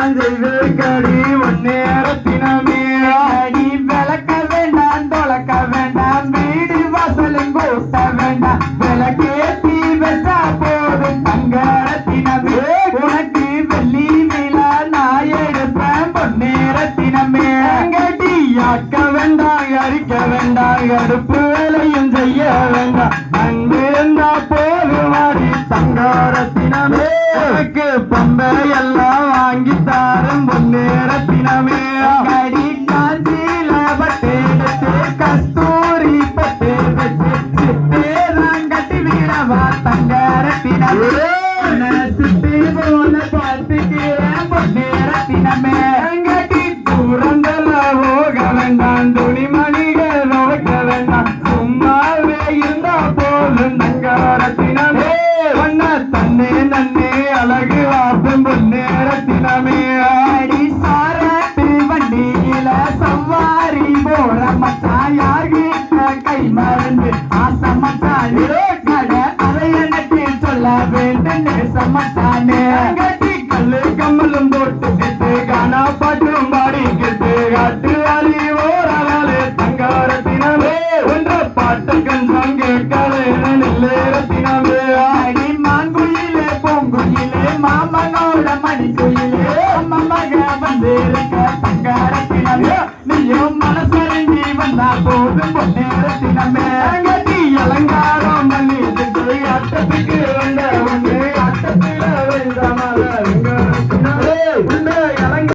நான் செய்து கடி ஒன்னேரத்தினமே அடி விளக்க வேண்டாம் தொலைக்க வேண்டாம் வீடு வாசலும் கூட்ட வேண்டாம் விளக்கேத்தி வச்சா போதும் தங்கரத்தினமே உனக்கு வெள்ளி விழா நான் எடுப்பேன் பொன்னேரத்தினமே கட்டி ஆக்க வேண்டாம் அரிக்க வேண்டாம் அடுப்பு வேலையும் செய்ய வேண்டாம் அங்கிருந்தா போதுமாடி தங்கரத்தினமே எனக்கு பம்பை எல்லாம் வாங்கி தாரும் பொன்னேரத்தினமே அடி காஞ்சில பட்டு எடுத்து கஸ்தூரி பட்டு வச்சு சித்தேதான் கட்டி வீரவா தங்கரத்தினமே சித்தி போல பார்த்துக்கிறேன் பொன்னேரத்தினமே கட்டி தூரந்தல போக வேண்டாம் துணிமணிகள் நோக்க வேண்டாம் சும்மாவே இருந்தா போதும் தங்கரத்தினமே ஒன்ன தன்னே நன்னே அழகு வாப்பும் பொன்னேரத்தினமே அடி சாராட்டு வண்டியில சவாரி போற மச்சான் யார்கிட்ட கை மருந்து ஆசை மச்சான் கடை அதை எனக்கு சொல்ல வேண்டும் நேசமச்சானே கட்டி கல்லு கம்மலும் போட்டுக்கிட்டு கானா பாட்டும் பாடிக்கிட்டு காட்டு வாலி ஓரவாலே தங்கரத்தினமே ஒன்ற பாட்டு கஞ்சம் கேட்கலே நெல்லேரத்தினமே அடி மாங்குயிலே பூங்குயிலே மாமனோட மணிக்குயிலே அம்மா மக வந்திருக்க தங்கரத்தினமே நீயும் மனசறிஞ்சி வந்தா போதும் பொன்னேரத்தினமே கட்டி அலங்காரம் பண்ணிட்டு அட்டத்துக்கு வந்த